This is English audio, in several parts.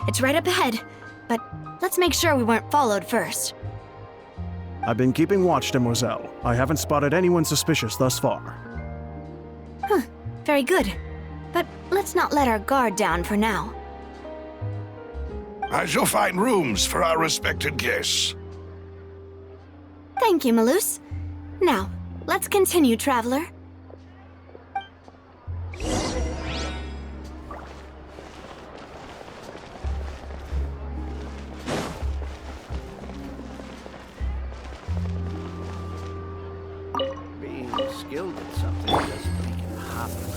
It's right up ahead. But let's make sure we weren't followed first. I've been keeping watch, Demoiselle. I haven't spotted anyone suspicious thus far. Huh, very good. But let's not let our guard down for now. I shall find rooms for our respected guests. Thank you, Malus. Now, let's continue, traveler. Being skilled at something doesn't make it happen.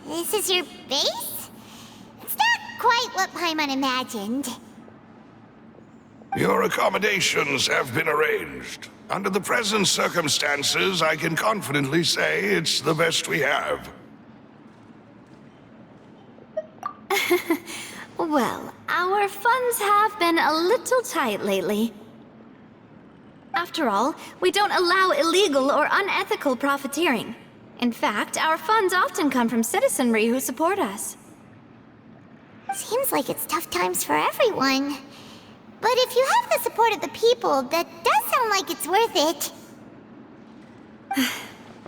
This is your base? It's not quite what Paimon imagined. Your accommodations have been arranged. Under the present circumstances, I can confidently say it's the best we have. Well, our funds have been a little tight lately. After all, we don't allow illegal or unethical profiteering. In fact, our funds often come from citizenry who support us. Seems like it's tough times for everyone. But if you have the support of the people, that does sound like it's worth it.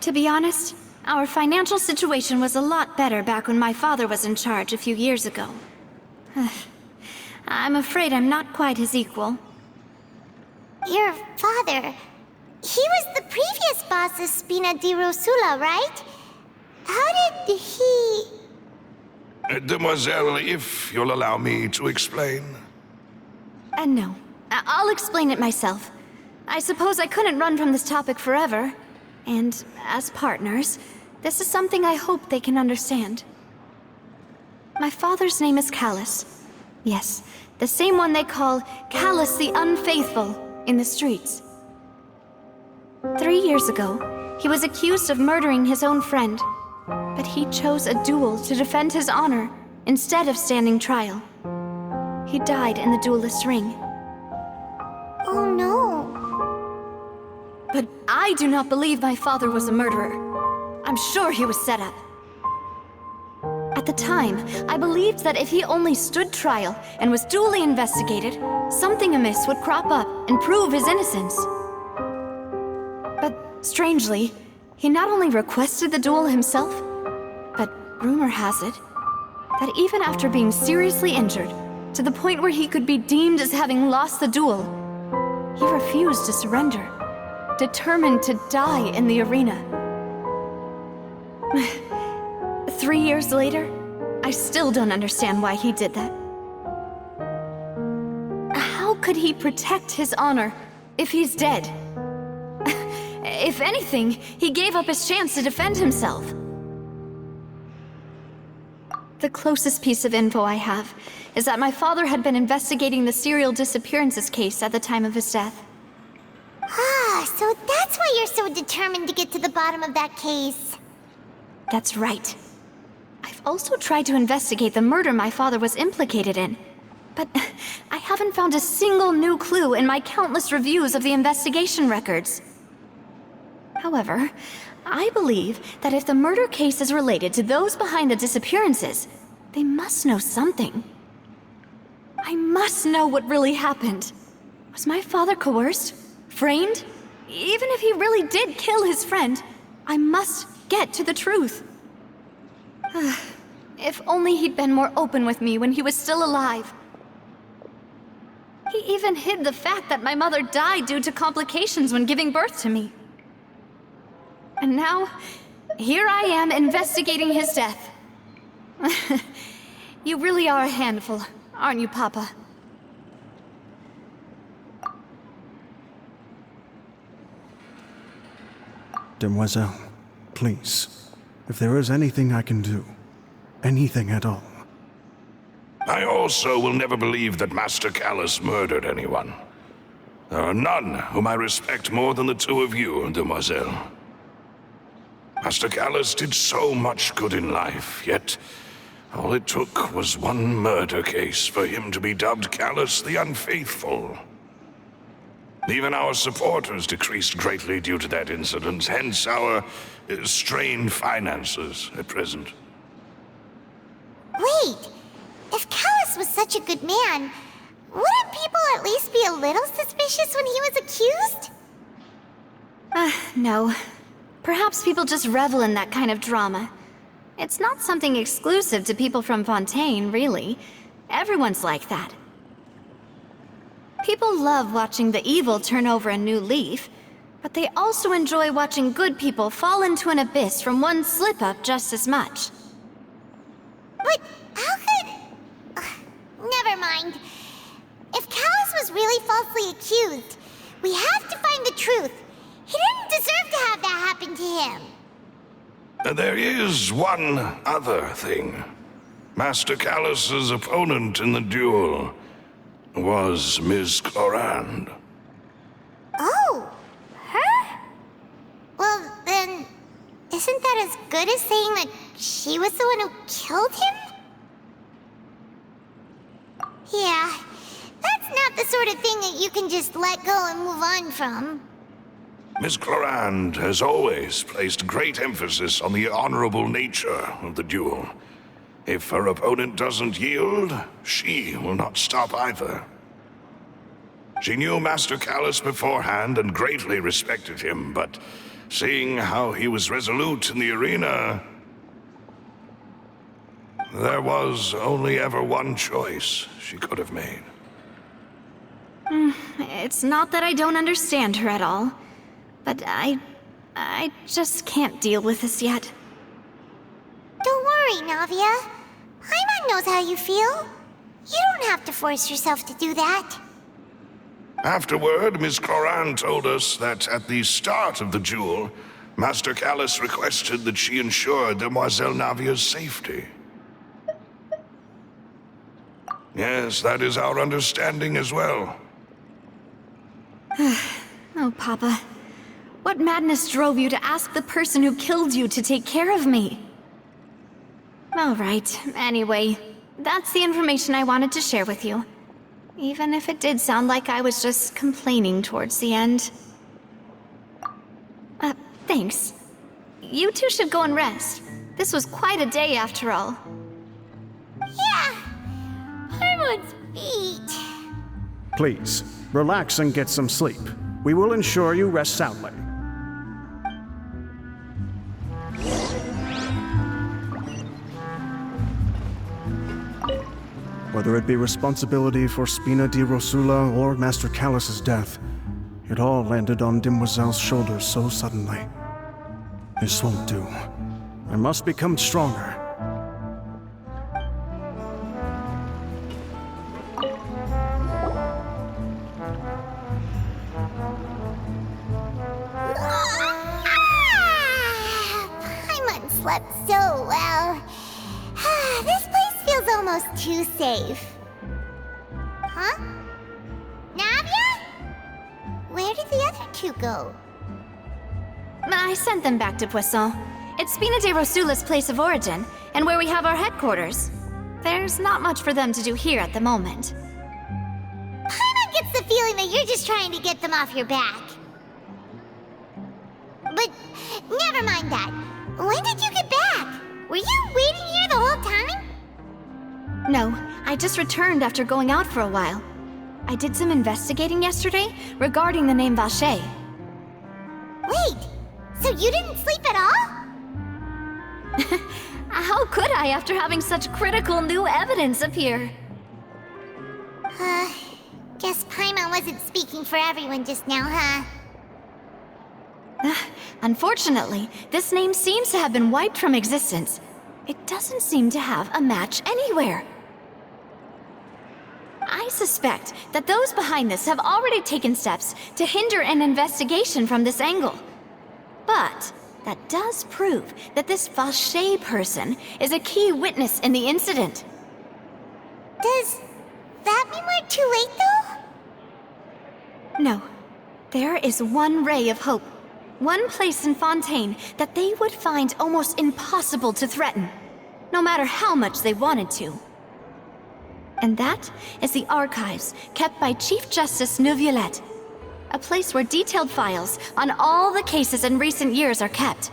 To be honest, our financial situation was a lot better back when my father was in charge a few years ago. I'm afraid I'm not quite his equal. Your father... He was the previous boss of Spina di Rosula, right? How did he... Demoiselle, if you'll allow me to explain. No. I'll explain it myself. I suppose I couldn't run from this topic forever. And as partners, this is something I hope they can understand. My father's name is Callus. Yes, the same one they call Callus the Unfaithful in the streets. 3 years ago, he was accused of murdering his own friend. But he chose a duel to defend his honor instead of standing trial. He died in the duelist's ring. Oh no. But I do not believe my father was a murderer. I'm sure he was set up. At the time, I believed that if he only stood trial and was duly investigated, something amiss would crop up and prove his innocence. But strangely, he not only requested the duel himself, but rumor has it that even after being seriously injured, to the point where he could be deemed as having lost the duel, he refused to surrender, determined to die in the arena. 3 years later, I still don't understand why he did that. How could he protect his honor if he's dead? If anything, he gave up his chance to defend himself. The closest piece of info I have is that my father had been investigating the serial disappearances case at the time of his death. Ah, so that's why you're so determined to get to the bottom of that case. That's right. I've also tried to investigate the murder my father was implicated in, but I haven't found a single new clue in my countless reviews of the investigation records. However, I believe that if the murder case is related to those behind the disappearances, they must know something. I must know what really happened. Was my father coerced? Framed? Even if he really did kill his friend, I must get to the truth. If only he'd been more open with me when he was still alive. He even hid the fact that my mother died due to complications when giving birth to me. And now, here I am investigating his death. You really are a handful, aren't you, Papa? Demoiselle, please, if there is anything I can do, anything at all. I also will never believe that Master Callus murdered anyone. There are none whom I respect more than the two of you, Demoiselle. Master Callus did so much good in life, yet all it took was one murder case for him to be dubbed Callus the Unfaithful. Even our supporters decreased greatly due to that incident, hence our strained finances at present. Wait, if Callus was such a good man, wouldn't people at least be a little suspicious when he was accused? No. Perhaps people just revel in that kind of drama. It's not something exclusive to people from Fontaine, really. Everyone's like that. People love watching the evil turn over a new leaf, but they also enjoy watching good people fall into an abyss from one slip-up just as much. But how could... never mind. If Callus was really falsely accused, we have to find the truth. He didn't deserve to have that happen to him. There is one other thing. Master Callus's opponent in the duel was Ms. Clorand. Oh, her? Well, then, isn't that as good as saying that she was the one who killed him? Yeah, that's not the sort of thing that you can just let go and move on from. Ms. Clorand has always placed great emphasis on the honorable nature of the duel. If her opponent doesn't yield, she will not stop either. She knew Master Callus beforehand and greatly respected him, but seeing how he was resolute in the arena, there was only ever one choice she could have made. It's not that I don't understand her at all. But I just can't deal with this yet. Don't worry, Navia. Paimon knows how you feel. You don't have to force yourself to do that. Afterward, Ms. Coran told us that at the start of the duel, Master Callus requested that she ensure Demoiselle Navia's safety. Yes, that is our understanding as well. Oh, Papa. What madness drove you to ask the person who killed you to take care of me? All right, anyway, that's the information I wanted to share with you. Even if it did sound like I was just complaining towards the end. Thanks. You two should go and rest. This was quite a day after all. Yeah. Paimon's feet. Please, relax and get some sleep. We will ensure you rest soundly. Whether it be responsibility for Spina di Rosula or Master Callus's death, it all landed on Demoiselle's shoulders so suddenly. This won't do. I must become stronger. Paimon slept so well. This place feels almost too safe. Huh? Navia? Where did the other two go? I sent them back to Poisson. It's Spina di Rosula's place of origin, and where we have our headquarters. There's not much for them to do here at the moment. Paimon gets the feeling that you're just trying to get them off your back. But never mind that. When did you get back? Were you waiting here the whole time? No, I just returned after going out for a while. I did some investigating yesterday regarding the name Vache. Wait, so you didn't sleep at all? How could I after having such critical new evidence appear? Guess Paimon wasn't speaking for everyone just now, huh? Unfortunately, this name seems to have been wiped from existence. It doesn't seem to have a match anywhere. I suspect that those behind this have already taken steps to hinder an investigation from this angle. But that does prove that this Vache person is a key witness in the incident. Does that mean we're too late, though? No. There is one ray of hope. One place in Fontaine that they would find almost impossible to threaten, no matter how much they wanted to. And that is the archives kept by Chief Justice Neuvillette, a place where detailed files on all the cases in recent years are kept.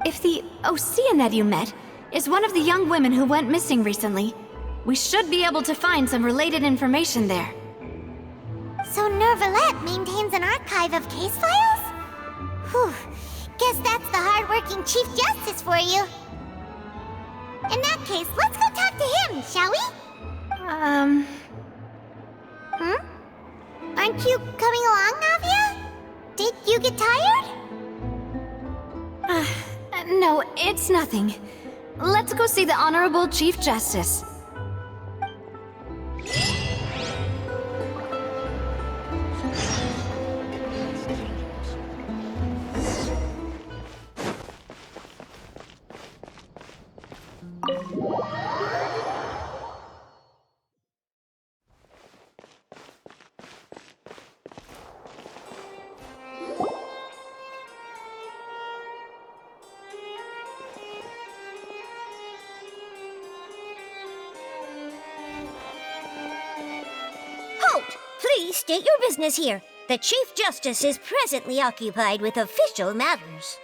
If the Oceanette you met is one of the young women who went missing recently, we should be able to find some related information there. So Neuvillette maintains an archive of case files? Whew, guess that's the hard-working Chief Justice for you. In that case, let's go talk to him, shall we? Aren't you coming along, Navia? Did you get tired? No, it's nothing. Let's go see the Honorable Chief Justice. Please state your business here. The Chief Justice is presently occupied with official matters.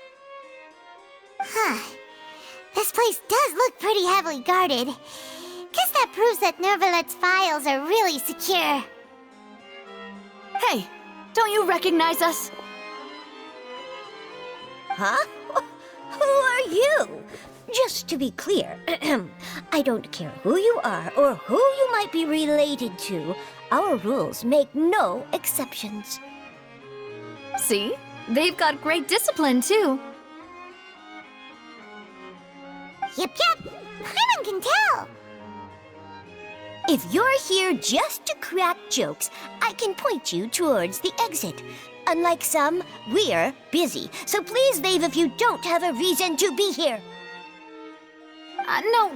This place does look pretty heavily guarded. Guess that proves that Neuvillette's files are really secure. Hey, don't you recognize us? Huh? Who are you? Just to be clear, I don't care who you are or who you might be related to. Our rules make no exceptions. See? They've got great discipline, too. Yep. Paimon can tell. If you're here just to crack jokes, I can point you towards the exit. Unlike some, we're busy, so please leave if you don't have a reason to be here.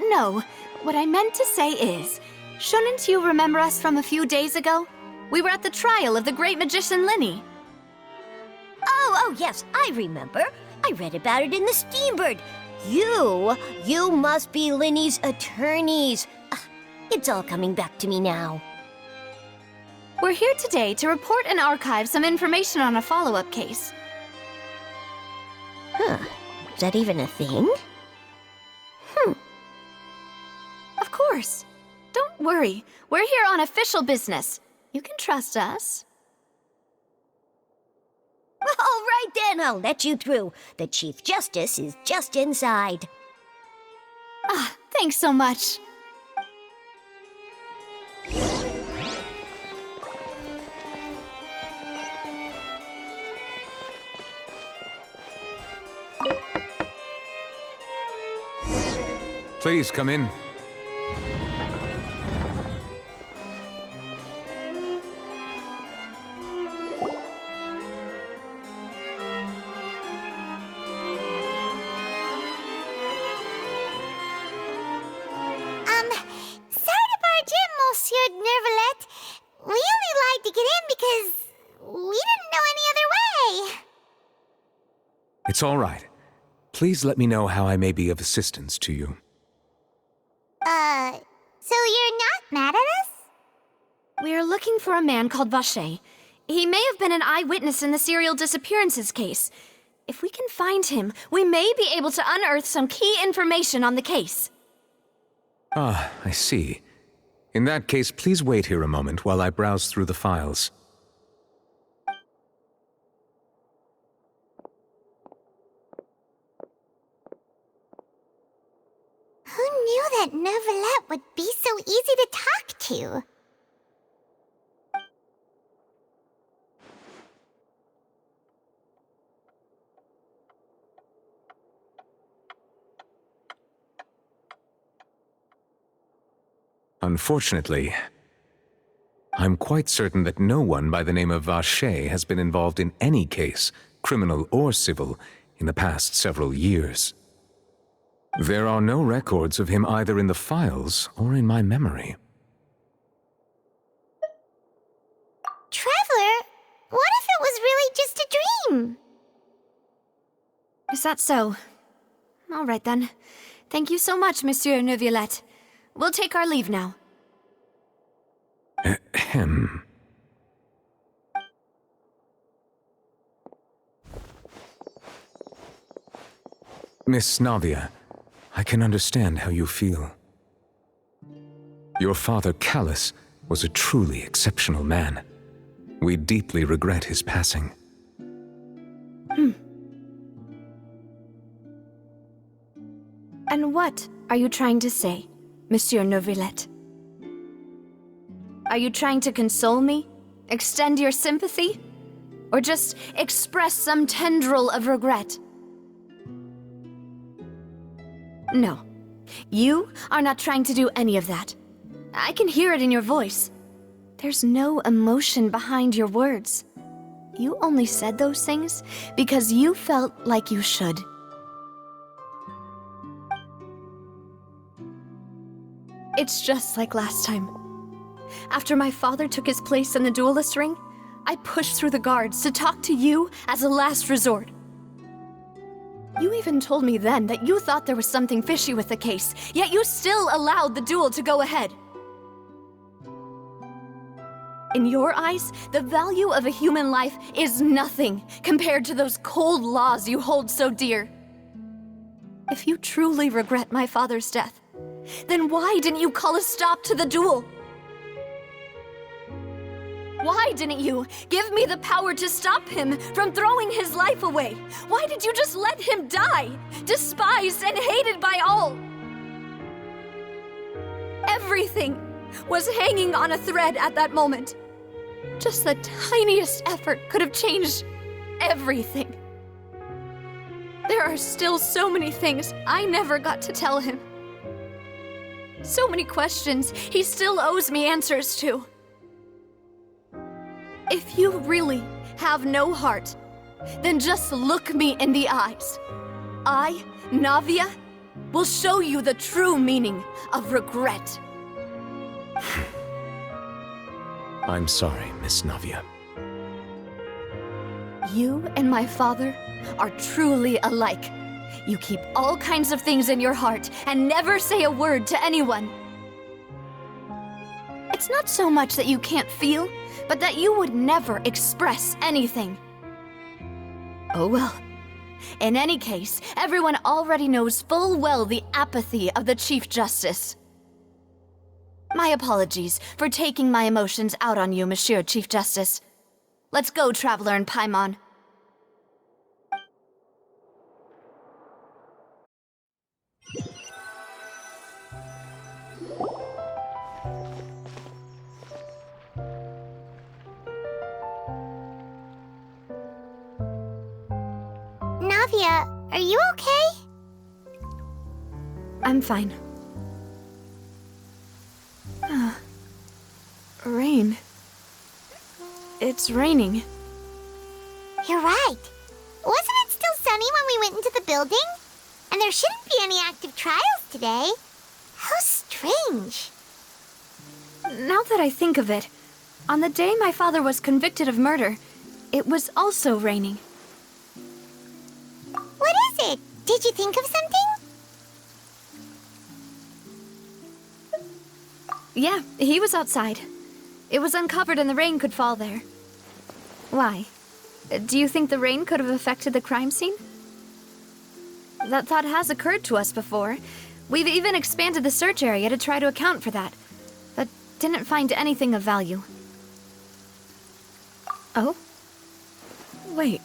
No. What I meant to say is, shouldn't you remember us from a few days ago? We were at the trial of the great magician Linny. Oh, yes, I remember. I read about it in the Steambird. You must be Linny's attorneys. It's all coming back to me now. We're here today to report and archive some information on a follow-up case. Huh. Is that even a thing? Of course. Don't worry. We're here on official business. You can trust us. All right then, I'll let you through. The Chief Justice is just inside. Thanks so much. Please come in. Sorry to barge in, Monsieur Nervalet. We only lied to get in because we didn't know any other way. It's all right. Please let me know how I may be of assistance to you. So you're not mad at us? We're looking for a man called Vacher. He may have been an eyewitness in the serial disappearances case. If we can find him, we may be able to unearth some key information on the case. Ah, I see. In that case, please wait here a moment while I browse through the files. Who knew that Nervalet would be so easy to talk to? Unfortunately, I'm quite certain that no one by the name of Vacher has been involved in any case, criminal or civil, in the past several years. There are no records of him either in the files or in my memory. Traveler, what if it was really just a dream? Is that so? All right then. Thank you so much, Monsieur Neuvillette. We'll take our leave now. Ahem. Miss Navia, I can understand how you feel. Your father, Callus, was a truly exceptional man. We deeply regret his passing. And what are you trying to say, Monsieur Neuvillette? Are you trying to console me? Extend your sympathy? Or just express some tendril of regret? No. You are not trying to do any of that. I can hear it in your voice. There's no emotion behind your words. You only said those things because you felt like you should. It's just like last time. After my father took his place in the duelist ring, I pushed through the guards to talk to you as a last resort. You even told me then that you thought there was something fishy with the case, yet you still allowed the duel to go ahead. In your eyes, the value of a human life is nothing compared to those cold laws you hold so dear. If you truly regret my father's death, then why didn't you call a stop to the duel? Why didn't you give me the power to stop him from throwing his life away? Why did you just let him die, despised and hated by all? Everything was hanging on a thread at that moment. Just the tiniest effort could have changed everything. There are still so many things I never got to tell him. So many questions he still owes me answers to. If you really have no heart, then just look me in the eyes. I, Navia, will show you the true meaning of regret. I'm sorry, Miss Navia. You and my father are truly alike. You keep all kinds of things in your heart and never say a word to anyone. It's not so much that you can't feel, but that you would never express anything. Oh well. In any case, everyone already knows full well the apathy of the Chief Justice. My apologies for taking my emotions out on you, Monsieur Chief Justice. Let's go, Traveler and Paimon. Navia, are you okay? I'm fine. Rain. It's raining. You're right. Wasn't it still sunny when we went into the building? And there shouldn't be any active trials today. How strange. Now that I think of it, on the day my father was convicted of murder, it was also raining. What is it? Did you think of something? Yeah, he was outside. It was uncovered and the rain could fall there. Why? Do you think the rain could have affected the crime scene? That thought has occurred to us before. We've even expanded the search area to try to account for that, but didn't find anything of value. Oh? Wait.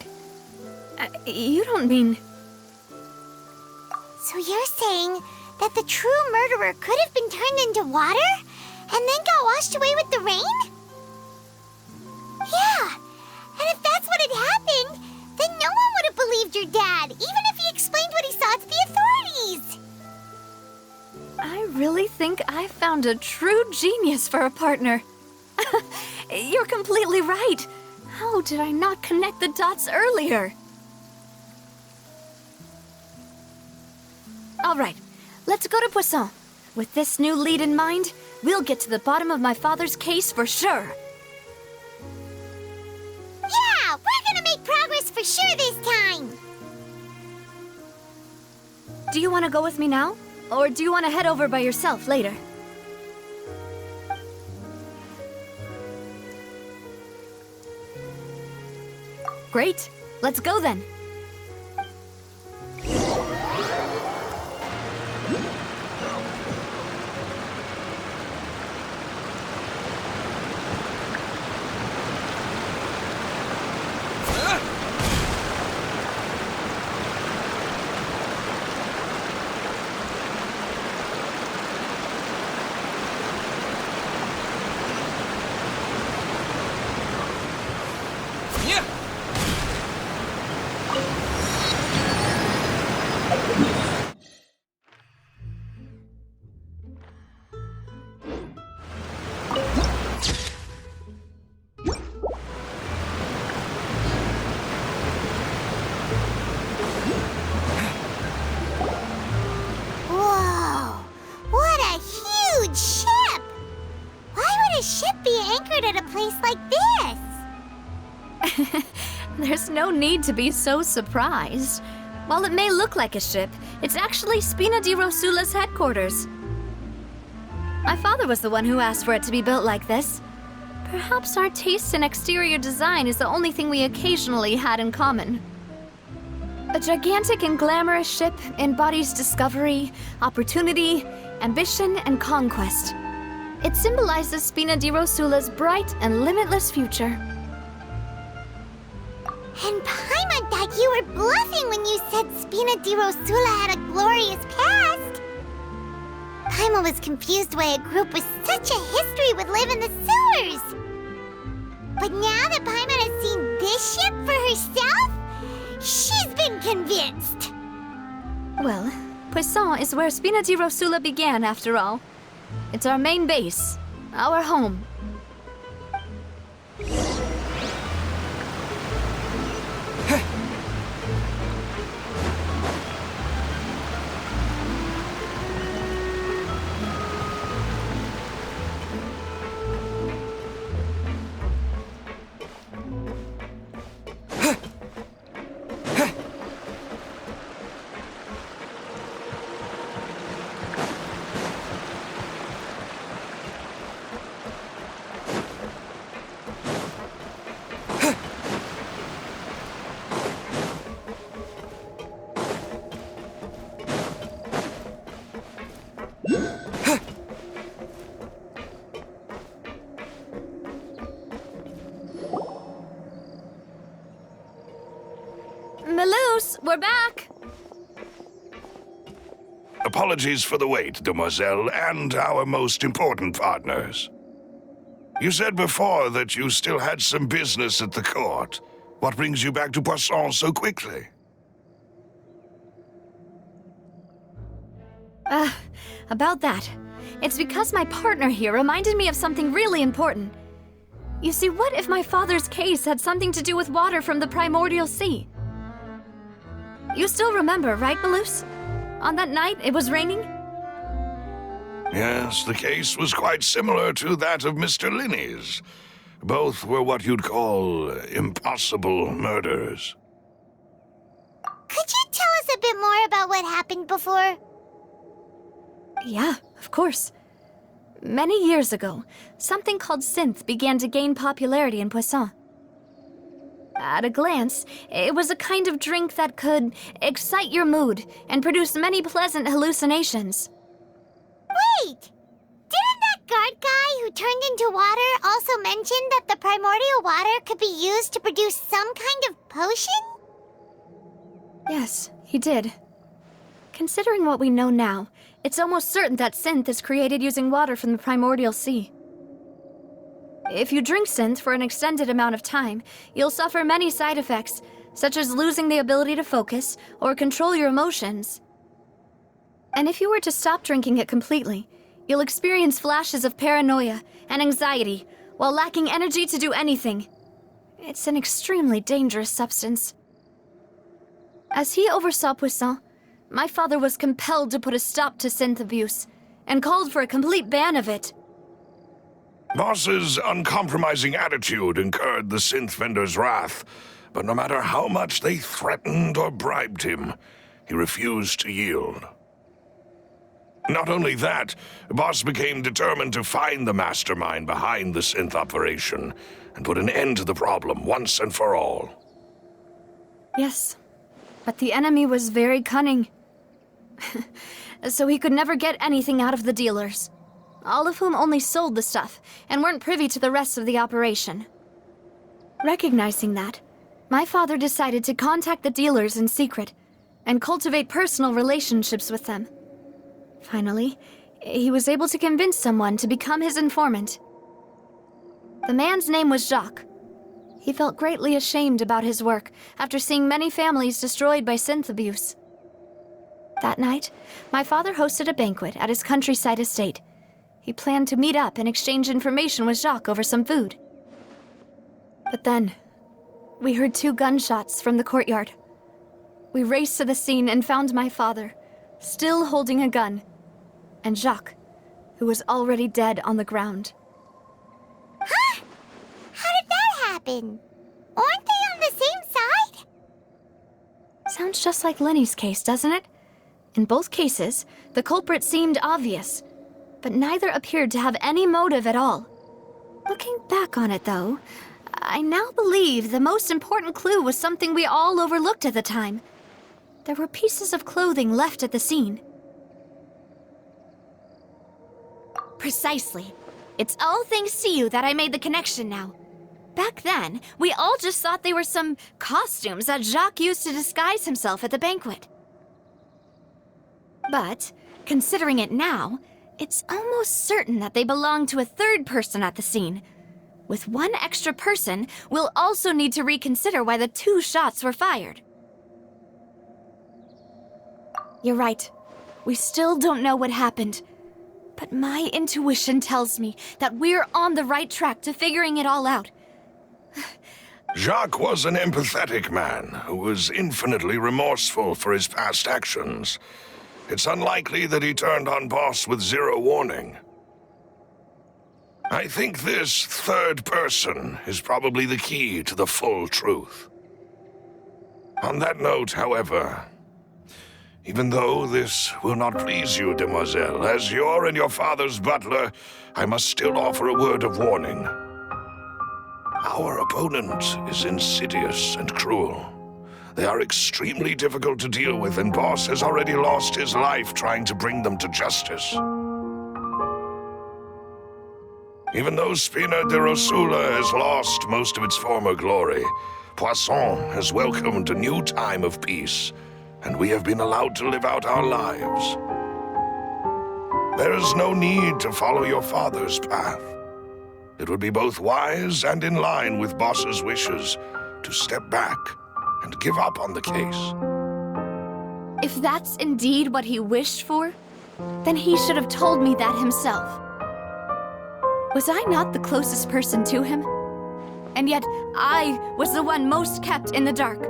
You don't mean... So you're saying that the true murderer could have been turned into water and then got washed away with the rain? Yeah, and if that's what had happened, then no one would have believed your dad, even if he explained what he saw to the authorities. I really think I found a true genius for a partner. You're completely right. How did I not connect the dots earlier? All right, let's go to Poisson. With this new lead in mind, we'll get to the bottom of my father's case for sure. Yeah, we're gonna make progress for sure this time. Do you want to go with me now? Or do you want to head over by yourself later? Great, let's go then. Whoa, what a huge ship! Why would a ship be anchored at a place like this? There's no need to be so surprised. While it may look like a ship, it's actually Spina di Rosula's headquarters. My father was the one who asked for it to be built like this. Perhaps our taste in exterior design is the only thing we occasionally had in common. A gigantic and glamorous ship embodies discovery, opportunity, ambition, and conquest. It symbolizes Spina di Rosula's bright and limitless future. And Paimon thought you were bluffing when you said Spina di Rosula had a glorious past. Paimon was confused why a group with such a history would live in the sewers. But now that Paimon has seen this ship for herself, convinced. Well, Poisson is where Spina di Rosula began, after all. It's our main base, our home. Melus, we're back! Apologies for the wait, demoiselle, and our most important partners. You said before that you still had some business at the court. What brings you back to Poisson so quickly? About that. It's because my partner here reminded me of something really important. You see, what if my father's case had something to do with water from the primordial sea? You still remember, right, Melus? On that night, it was raining? Yes, the case was quite similar to that of Mr. Linney's. Both were what you'd call impossible murders. Could you tell us a bit more about what happened before? Yeah, of course. Many years ago, something called synth began to gain popularity in Poisson. At a glance, it was a kind of drink that could excite your mood and produce many pleasant hallucinations. Wait! Didn't that guard guy who turned into water also mention that the primordial water could be used to produce some kind of potion? Yes, he did. Considering what we know now, it's almost certain that synth is created using water from the primordial sea. If you drink synth for an extended amount of time, you'll suffer many side effects, such as losing the ability to focus or control your emotions. And if you were to stop drinking it completely, you'll experience flashes of paranoia and anxiety while lacking energy to do anything. It's an extremely dangerous substance. As he oversaw Poisson, my father was compelled to put a stop to synth abuse and called for a complete ban of it. Boss's uncompromising attitude incurred the synth vendor's wrath, but no matter how much they threatened or bribed him, he refused to yield. Not only that, Boss became determined to find the mastermind behind the synth operation and put an end to the problem once and for all. Yes, but the enemy was very cunning. So he could never get anything out of the dealers, all of whom only sold the stuff and weren't privy to the rest of the operation. Recognizing that, my father decided to contact the dealers in secret and cultivate personal relationships with them. Finally, he was able to convince someone to become his informant. The man's name was Jacques. He felt greatly ashamed about his work after seeing many families destroyed by synth abuse. That night, my father hosted a banquet at his countryside estate. He planned to meet up and exchange information with Jacques over some food. But then, we heard 2 gunshots from the courtyard. We raced to the scene and found my father, still holding a gun, and Jacques, who was already dead on the ground. Huh? How did that happen? Aren't they on the same side? Sounds just like Lenny's case, doesn't it? In both cases, the culprit seemed obvious, but neither appeared to have any motive at all. Looking back on it, though, I now believe the most important clue was something we all overlooked at the time. There were pieces of clothing left at the scene. Precisely. It's all thanks to you that I made the connection now. Back then, we all just thought they were some costumes that Jacques used to disguise himself at the banquet. But, considering it now, it's almost certain that they belong to a third person at the scene. With one extra person, we'll also need to reconsider why the 2 shots were fired. You're right. We still don't know what happened. But my intuition tells me that we're on the right track to figuring it all out. Jacques was an empathetic man who was infinitely remorseful for his past actions. It's unlikely that he turned on Boss with zero warning. I think this third person is probably the key to the full truth. On that note, however, even though this will not please you, demoiselle, as your and your father's butler, I must still offer a word of warning. Our opponent is insidious and cruel. They are extremely difficult to deal with, and Boss has already lost his life trying to bring them to justice. Even though Spina de Rosula has lost most of its former glory, Poisson has welcomed a new time of peace, and we have been allowed to live out our lives. There is no need to follow your father's path. It would be both wise and in line with Boss's wishes to step back and give up on the case. If that's indeed what he wished for, then he should have told me that himself. Was I not the closest person to him? And yet, I was the one most kept in the dark.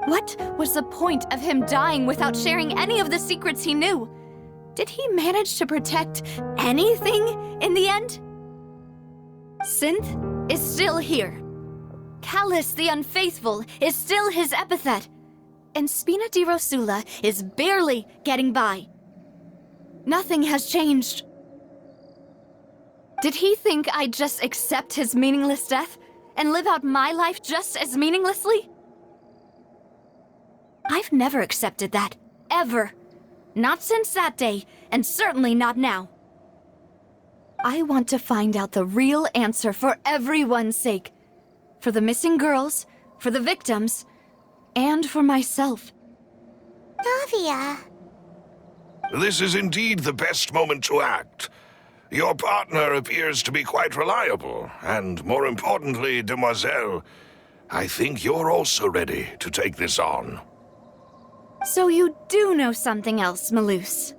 What was the point of him dying without sharing any of the secrets he knew? Did he manage to protect anything in the end? Synth is still here. Callus the Unfaithful is still his epithet. And Spina di Rosula is barely getting by. Nothing has changed. Did he think I'd just accept his meaningless death and live out my life just as meaninglessly? I've never accepted that, ever. Not since that day, and certainly not now. I want to find out the real answer for everyone's sake. For the missing girls, for the victims, and for myself. Navia. This is indeed the best moment to act. Your partner appears to be quite reliable, and more importantly, demoiselle, I think you're also ready to take this on. So you do know something else, Malus?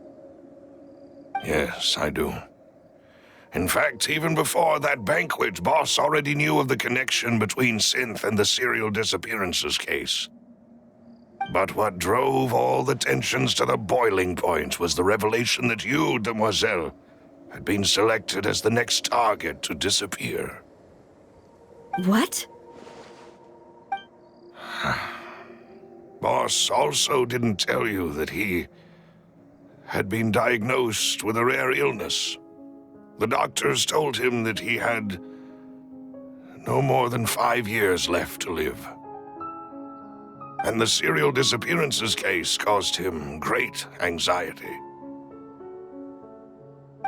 Yes, I do. In fact, even before that banquet, Boss already knew of the connection between Synth and the serial disappearances case. But what drove all the tensions to the boiling point was the revelation that you, demoiselle, had been selected as the next target to disappear. What? Boss also didn't tell you that he had been diagnosed with a rare illness. The doctors told him that he had no more than 5 years left to live. And the serial disappearances case caused him great anxiety.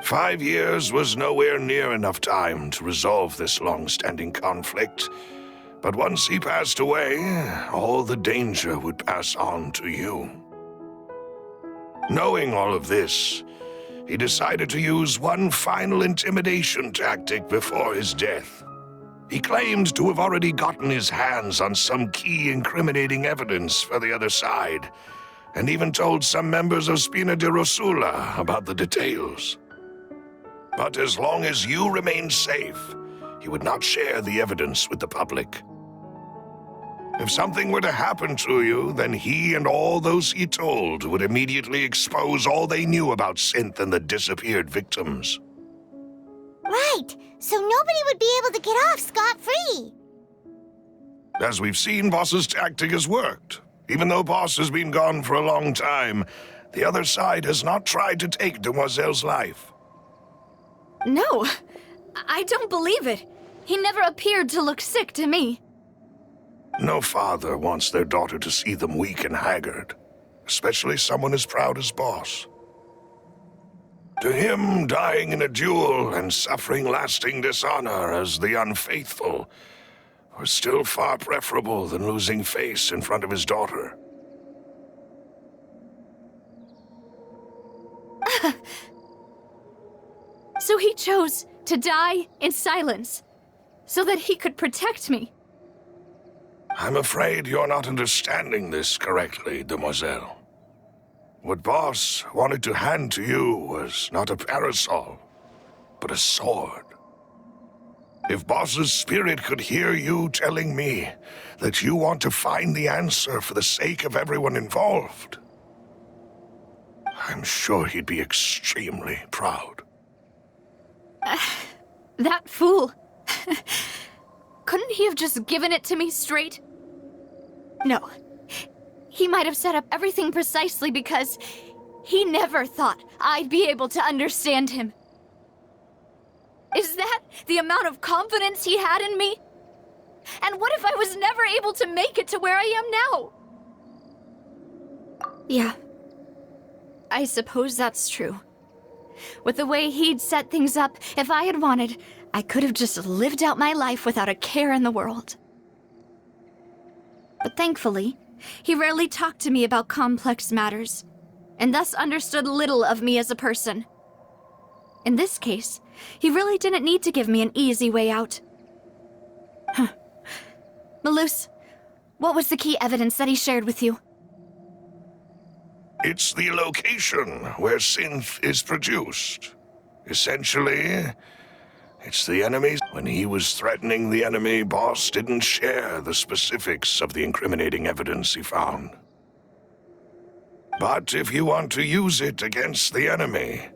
5 years was nowhere near enough time to resolve this long-standing conflict, but once he passed away, all the danger would pass on to you. Knowing all of this, he decided to use one final intimidation tactic before his death. He claimed to have already gotten his hands on some key incriminating evidence for the other side, and even told some members of Spina de Rosula about the details. But as long as you remained safe, he would not share the evidence with the public. If something were to happen to you, then he and all those he told would immediately expose all they knew about Synth and the disappeared victims. Right, so nobody would be able to get off scot-free. As we've seen, Boss's tactic has worked. Even though Boss has been gone for a long time, the other side has not tried to take Demoiselle's life. No, I don't believe it. He never appeared to look sick to me. No father wants their daughter to see them weak and haggard, especially someone as proud as Boss. To him, dying in a duel and suffering lasting dishonor as the Unfaithful was still far preferable than losing face in front of his daughter. So he chose to die in silence, so that he could protect me. I'm afraid you're not understanding this correctly, demoiselle. What Boss wanted to hand to you was not a parasol, but a sword. If Boss's spirit could hear you telling me that you want to find the answer for the sake of everyone involved, I'm sure he'd be extremely proud. That fool. Couldn't he have just given it to me straight? No. He might have set up everything precisely because he never thought I'd be able to understand him. Is that the amount of confidence he had in me? And what if I was never able to make it to where I am now? Yeah. I suppose that's true. With the way he'd set things up, if I had wanted, I could have just lived out my life without a care in the world. But thankfully, he rarely talked to me about complex matters, and thus understood little of me as a person. In this case, he really didn't need to give me an easy way out. Malus, what was the key evidence that he shared with you? It's the location where synth is produced. Essentially, it's the enemy's. When he was threatening the enemy, Boss didn't share the specifics of the incriminating evidence he found. But if you want to use it against the enemy,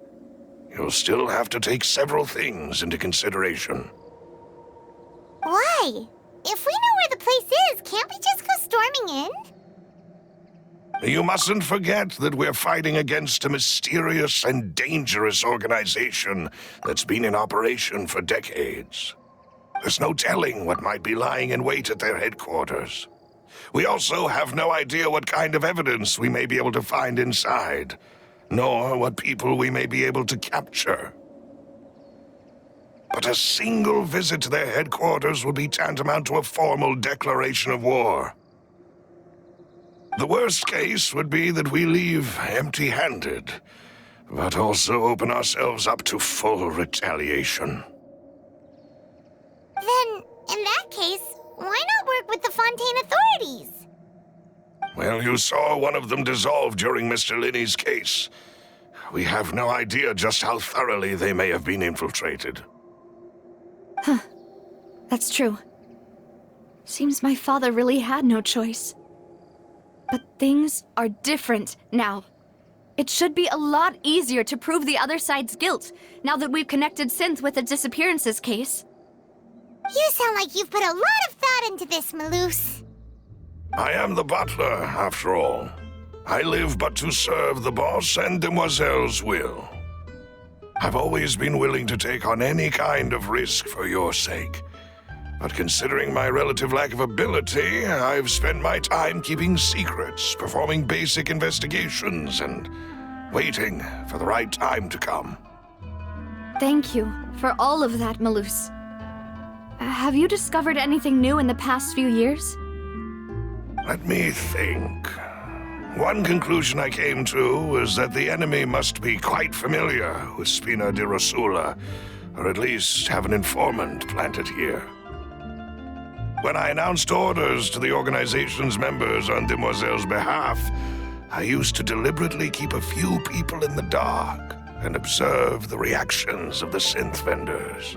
you'll still have to take several things into consideration. Why? If we know where the place is, can't we just go storming in? You mustn't forget that we're fighting against a mysterious and dangerous organization that's been in operation for decades. There's no telling what might be lying in wait at their headquarters. We also have no idea what kind of evidence we may be able to find inside, nor what people we may be able to capture. But a single visit to their headquarters will be tantamount to a formal declaration of war. The worst case would be that we leave empty-handed, but also open ourselves up to full retaliation. Then, in that case, why not work with the Fontaine authorities? Well, you saw one of them dissolve during Mr. Linney's case. We have no idea just how thoroughly they may have been infiltrated. That's true. Seems my father really had no choice. But things are different now. It should be a lot easier to prove the other side's guilt, now that we've connected Synth with the disappearances case. You sound like you've put a lot of thought into this, Malus. I am the butler, after all. I live but to serve the boss and Demoiselle's will. I've always been willing to take on any kind of risk for your sake. But considering my relative lack of ability, I've spent my time keeping secrets, performing basic investigations, and waiting for the right time to come. Thank you for all of that, Malus. Have you discovered anything new in the past few years? Let me think. One conclusion I came to was that the enemy must be quite familiar with Spina di Rosula, or at least have an informant planted here. When I announced orders to the organization's members on Demoiselle's behalf, I used to deliberately keep a few people in the dark and observe the reactions of the synth vendors.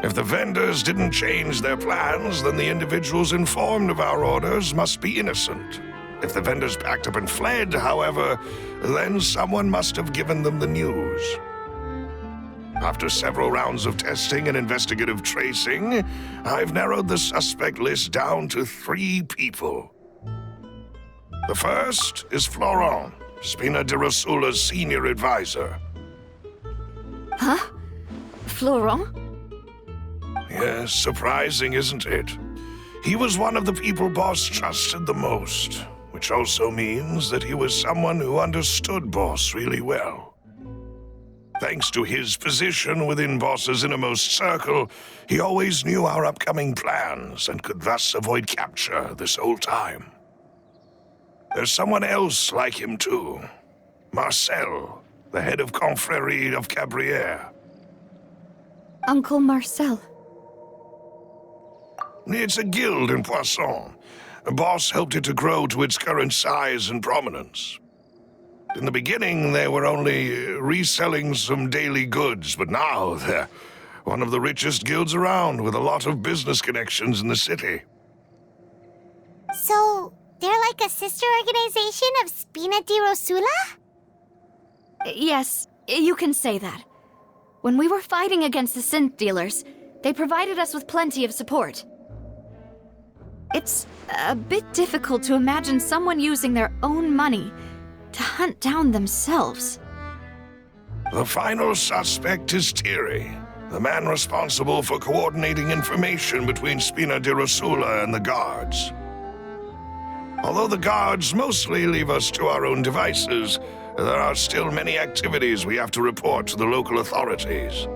If the vendors didn't change their plans, then the individuals informed of our orders must be innocent. If the vendors packed up and fled, however, then someone must have given them the news. After several rounds of testing and investigative tracing, I've narrowed the suspect list down to 3 people. The first is Florent, Spina di Rosula's senior advisor. Huh? Florent? Yes, surprising, isn't it? He was one of the people Boss trusted the most, which also means that he was someone who understood Boss really well. Thanks to his position within Boss's innermost circle, he always knew our upcoming plans and could thus avoid capture this whole time. There's someone else like him too. Marcel, the head of Confrérie of Cabrières. Uncle Marcel. It's a guild in Poisson. Boss helped it to grow to its current size and prominence. In the beginning, they were only reselling some daily goods, but now they're one of the richest guilds around with a lot of business connections in the city. So, they're like a sister organization of Spina di Rosula? Yes, you can say that. When we were fighting against the synth dealers, they provided us with plenty of support. It's a bit difficult to imagine someone using their own money to hunt down themselves. The final suspect is Thierry, the man responsible for coordinating information between Spina di Rosula and the guards. Although the guards mostly leave us to our own devices, there are still many activities we have to report to the local authorities.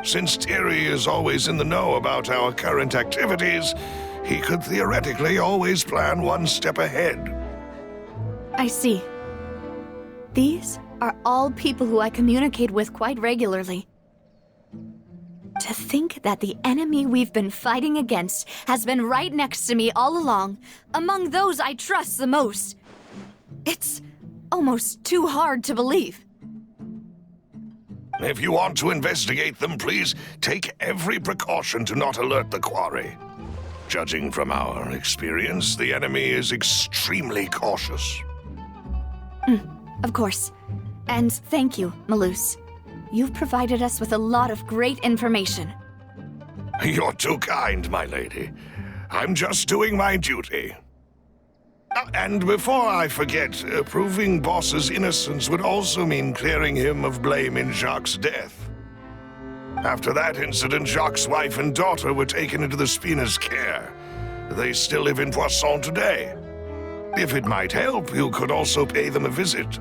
Since Thierry is always in the know about our current activities, he could theoretically always plan one step ahead. I see. These are all people who I communicate with quite regularly. To think that the enemy we've been fighting against has been right next to me all along, among those I trust the most. It's almost too hard to believe. If you want to investigate them, please take every precaution to not alert the quarry. Judging from our experience, the enemy is extremely cautious. Of course. And thank you, Malus. You've provided us with a lot of great information. You're too kind, my lady. I'm just doing my duty. And before I forget, proving Boss's innocence would also mean clearing him of blame in Jacques' death. After that incident, Jacques' wife and daughter were taken into the Spina's care. They still live in Poisson today. If it might help, you could also pay them a visit.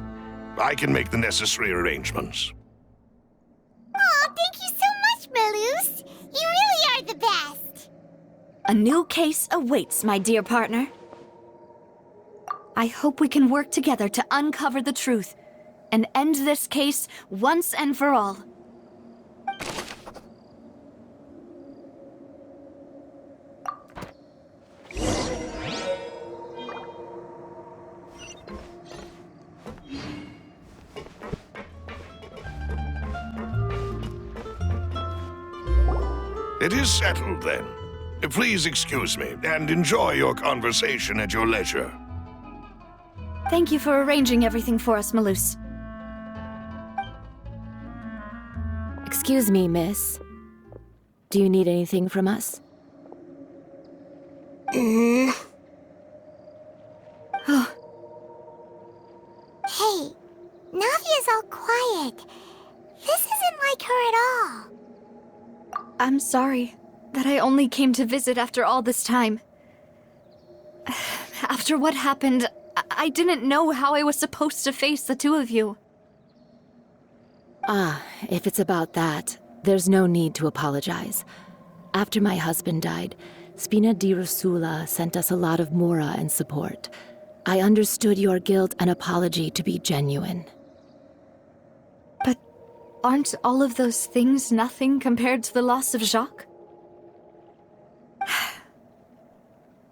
I can make the necessary arrangements. Aw, thank you so much, Malus. You really are the best. A new case awaits, my dear partner. I hope we can work together to uncover the truth and end this case once and for all. It is settled, then. Please excuse me, and enjoy your conversation at your leisure. Thank you for arranging everything for us, Malus. Excuse me, miss. Do you need anything from us? Hey, Navia's all quiet. This isn't like her at all. I'm sorry that I only came to visit after all this time. After what happened, I didn't know how I was supposed to face the two of you. If it's about that, there's no need to apologize. After my husband died, Spina di Rosula sent us a lot of mora and support. I understood your guilt and apology to be genuine. But aren't all of those things nothing compared to the loss of Jacques?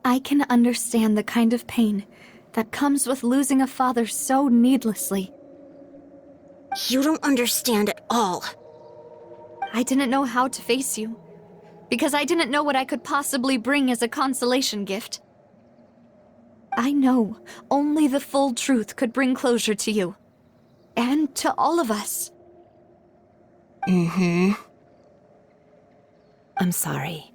I can understand the kind of pain that comes with losing a father so needlessly. You don't understand at all. I didn't know how to face you, because I didn't know what I could possibly bring as a consolation gift. I know only the full truth could bring closure to you, and to all of us. I'm sorry.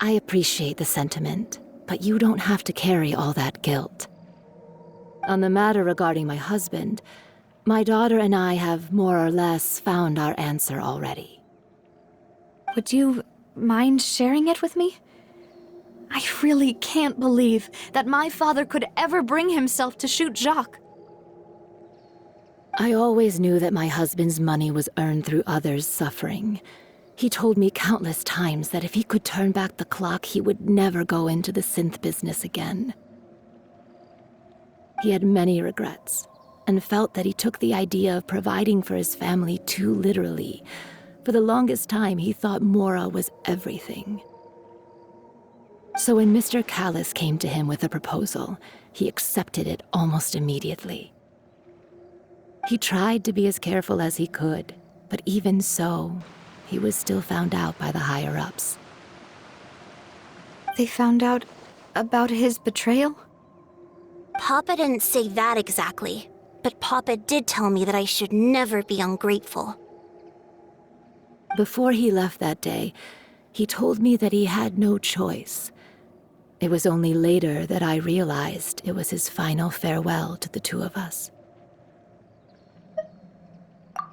I appreciate the sentiment, but you don't have to carry all that guilt. On the matter regarding my husband, my daughter and I have more or less found our answer already. Would you mind sharing it with me? I really can't believe that my father could ever bring himself to shoot Jacques. I always knew that my husband's money was earned through others' suffering. He told me countless times that if he could turn back the clock, he would never go into the synth business again. He had many regrets, and felt that he took the idea of providing for his family too literally. For the longest time, he thought Mora was everything. So when Mr. Callis came to him with a proposal, he accepted it almost immediately. He tried to be as careful as he could, but even so, he was still found out by the higher-ups. They found out about his betrayal? Papa didn't say that exactly, but Papa did tell me that I should never be ungrateful. Before he left that day, he told me that he had no choice. It was only later that I realized it was his final farewell to the two of us.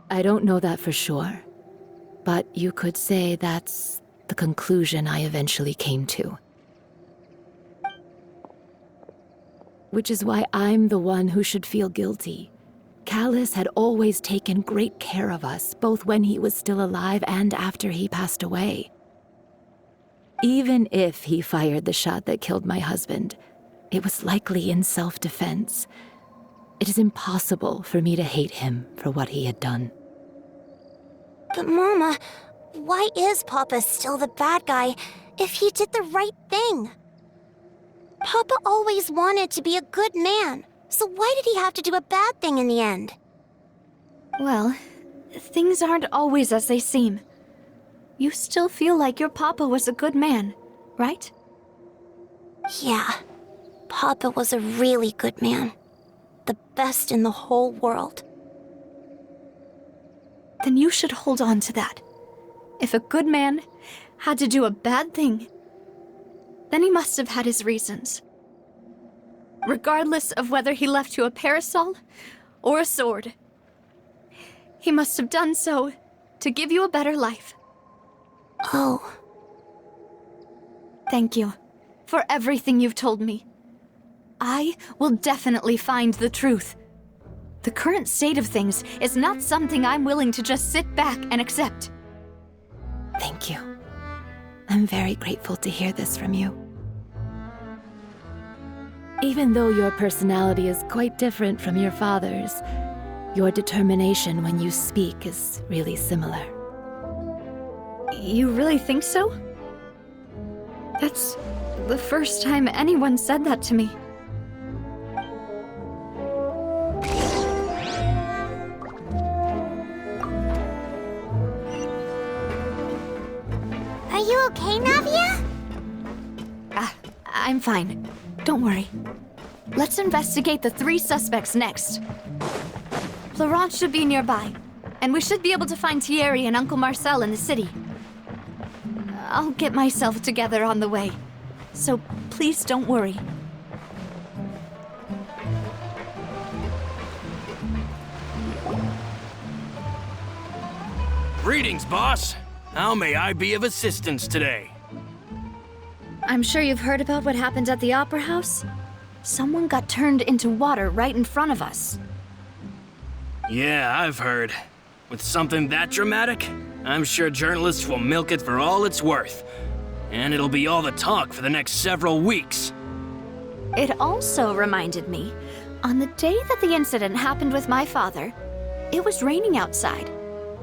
I don't know that for sure, but you could say that's the conclusion I eventually came to. Which is why I'm the one who should feel guilty. Callus had always taken great care of us, both when he was still alive and after he passed away. Even if he fired the shot that killed my husband, it was likely in self-defense. It is impossible for me to hate him for what he had done. But Mama, why is Papa still the bad guy if he did the right thing? Papa always wanted to be a good man, so why did he have to do a bad thing in the end? Well, things aren't always as they seem. You still feel like your papa was a good man, right? Yeah, Papa was a really good man. The best in the whole world. Then you should hold on to that. If a good man had to do a bad thing, then he must have had his reasons. Regardless of whether he left you a parasol or a sword, he must have done so to give you a better life. Oh. Thank you for everything you've told me. I will definitely find the truth. The current state of things is not something I'm willing to just sit back and accept. Thank you. I'm very grateful to hear this from you. Even though your personality is quite different from your father's, your determination when you speak is really similar. You really think so? That's the first time anyone said that to me. Are you okay, Navia? I'm fine. Don't worry. Let's investigate the 3 suspects next. Laurent should be nearby, and we should be able to find Thierry and Uncle Marcel in the city. I'll get myself together on the way, so please don't worry. Greetings, boss. How may I be of assistance today? I'm sure you've heard about what happened at the Opera House? Someone got turned into water right in front of us. Yeah, I've heard. With something that dramatic, I'm sure journalists will milk it for all it's worth. And it'll be all the talk for the next several weeks. It also reminded me, on the day that the incident happened with my father, it was raining outside,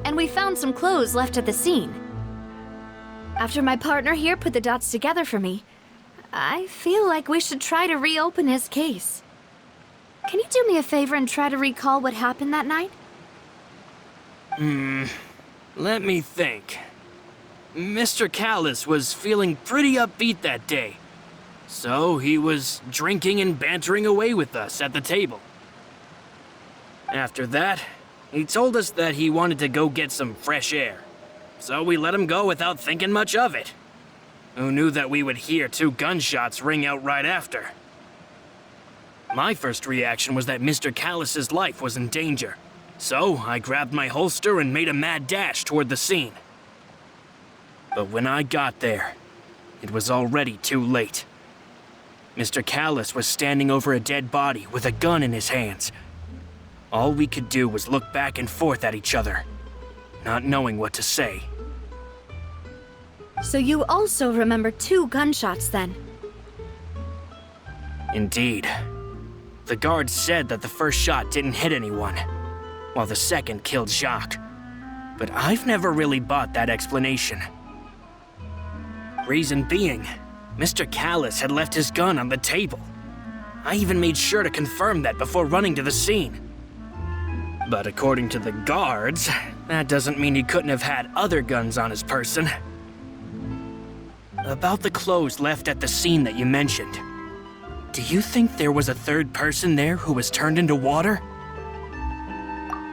and we found some clothes left at the scene. After my partner here put the dots together for me, I feel like we should try to reopen his case. Can you do me a favor and try to recall what happened that night? Let me think. Mr. Callus was feeling pretty upbeat that day. So he was drinking and bantering away with us at the table. After that, he told us that he wanted to go get some fresh air. So we let him go without thinking much of it. Who knew that we would hear 2 gunshots ring out right after? My first reaction was that Mr. Callus's life was in danger. So I grabbed my holster and made a mad dash toward the scene. But when I got there, it was already too late. Mr. Callus was standing over a dead body with a gun in his hands. All we could do was look back and forth at each other, not knowing what to say. So you also remember 2 gunshots then? Indeed. The guard said that the first shot didn't hit anyone, while the second killed Jacques. But I've never really bought that explanation. Reason being, Mr. Callus had left his gun on the table. I even made sure to confirm that before running to the scene. But according to the guards, that doesn't mean he couldn't have had other guns on his person. About the clothes left at the scene that you mentioned, do you think there was a third person there who was turned into water?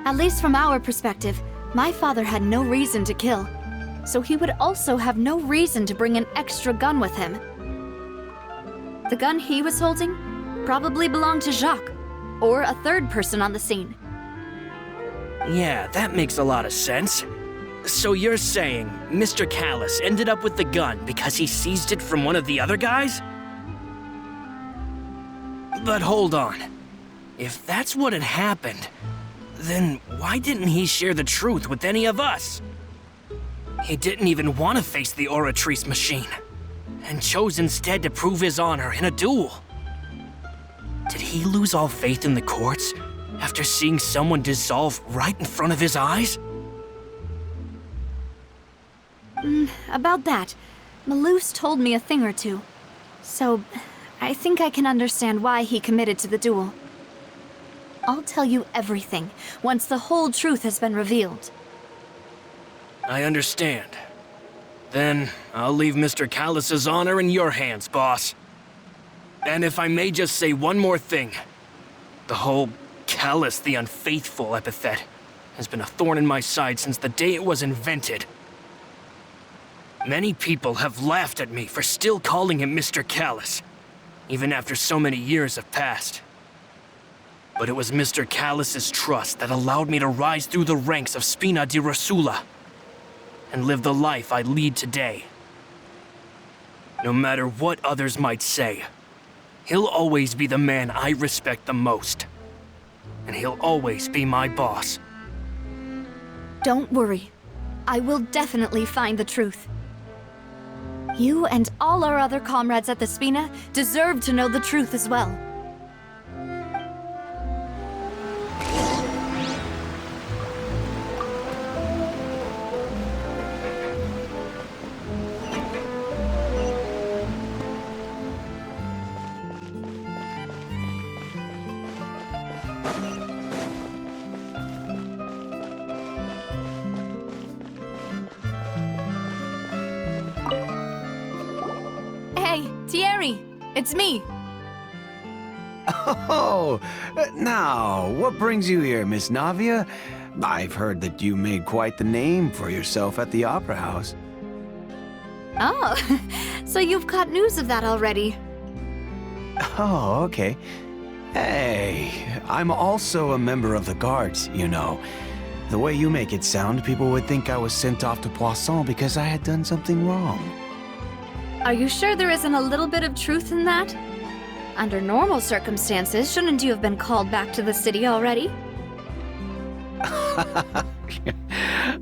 At least from our perspective, my father had no reason to kill. So he would also have no reason to bring an extra gun with him. The gun he was holding probably belonged to Jacques, or a third person on the scene. Yeah, that makes a lot of sense. So you're saying Mr. Callus ended up with the gun because he seized it from one of the other guys? But hold on. If that's what had happened, then why didn't he share the truth with any of us? He didn't even want to face the Oratrice machine, and chose instead to prove his honor in a duel. Did he lose all faith in the courts after seeing someone dissolve right in front of his eyes? About that, Malus told me a thing or two. So, I think I can understand why he committed to the duel. I'll tell you everything once the whole truth has been revealed. I understand. Then I'll leave Mr. Callus's honor in your hands, boss. And if I may just say one more thing, the whole Callus the Unfaithful epithet has been a thorn in my side since the day it was invented. Many people have laughed at me for still calling him Mr. Callus, even after so many years have passed. But it was Mr. Callus's trust that allowed me to rise through the ranks of Spina di Rosula and live the life I lead today. No matter what others might say, he'll always be the man I respect the most. And he'll always be my boss. Don't worry. I will definitely find the truth. You and all our other comrades at the Spina deserve to know the truth as well. Hey, Thierry, it's me. Oh, now, what brings you here, Miss Navia? I've heard that you made quite the name for yourself at the Opera House. Oh, so you've caught news of that already. Oh, okay. Hey, I'm also a member of the Guards, you know. The way you make it sound, people would think I was sent off to Poisson because I had done something wrong. Are you sure there isn't a little bit of truth in that? Under normal circumstances, shouldn't you have been called back to the city already?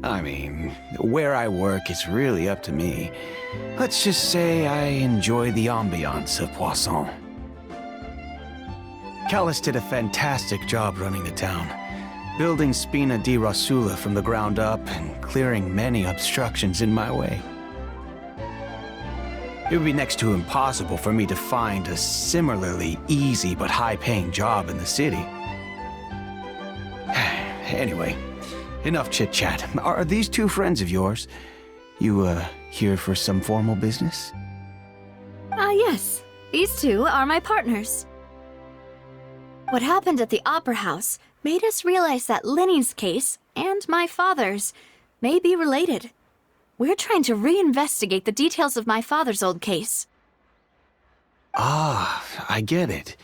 I mean, where I work is really up to me. Let's just say I enjoy the ambiance of Poisson. Callus did a fantastic job running the town, building Spina di Rosula from the ground up and clearing many obstructions in my way. It would be next to impossible for me to find a similarly easy but high-paying job in the city. Anyway, enough chit-chat. Are these two friends of yours? You, here for some formal business? Yes. These two are my partners. What happened at the Opera House made us realize that Linny's case and my father's may be related. We're trying to reinvestigate the details of my father's old case. Ah, I get it.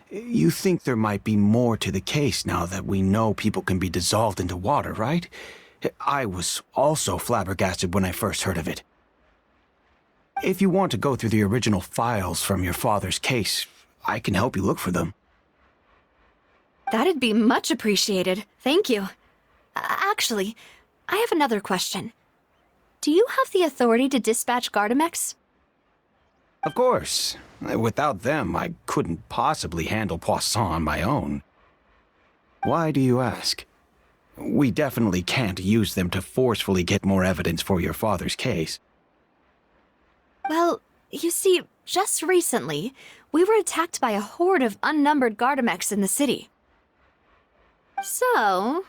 You think there might be more to the case now that we know people can be dissolved into water, right? I was also flabbergasted when I first heard of it. If you want to go through the original files from your father's case, I can help you look for them. That'd be much appreciated. Thank you. Actually, I have another question. Do you have the authority to dispatch Gardamex? Of course. Without them, I couldn't possibly handle Poisson on my own. Why do you ask? We definitely can't use them to forcefully get more evidence for your father's case. Well, you see, just recently, we were attacked by a horde of unnumbered Gardamex in the city. So,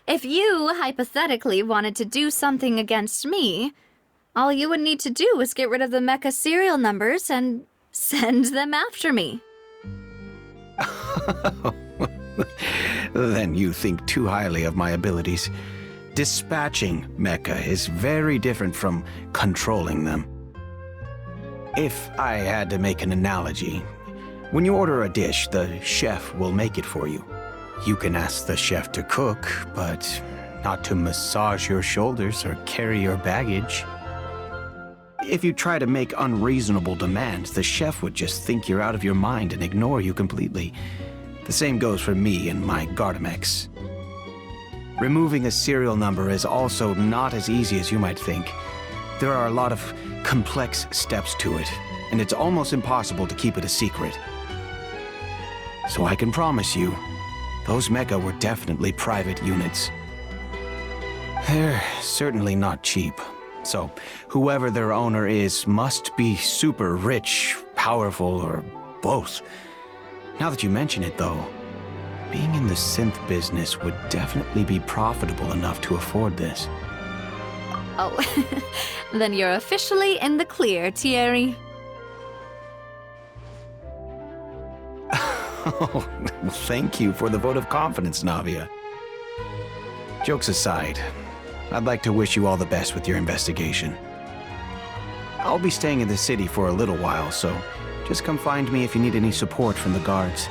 If you, hypothetically, wanted to do something against me, all you would need to do is get rid of the mecha serial numbers and send them after me. Then you think too highly of my abilities. Dispatching mecha is very different from controlling them. If I had to make an analogy, when you order a dish, the chef will make it for you. You can ask the chef to cook, but not to massage your shoulders or carry your baggage. If you try to make unreasonable demands, the chef would just think you're out of your mind and ignore you completely. The same goes for me and my Gardamex. Removing a serial number is also not as easy as you might think. There are a lot of complex steps to it, and it's almost impossible to keep it a secret. So I can promise you, those mecha were definitely private units. They're certainly not cheap. So whoever their owner is must be super rich, powerful, or both. Now that you mention it, though, being in the synth business would definitely be profitable enough to afford this. Oh, then you're officially in the clear, Thierry. Oh, thank you for the vote of confidence, Navia. Jokes aside, I'd like to wish you all the best with your investigation. I'll be staying in the city for a little while, so just come find me if you need any support from the guards.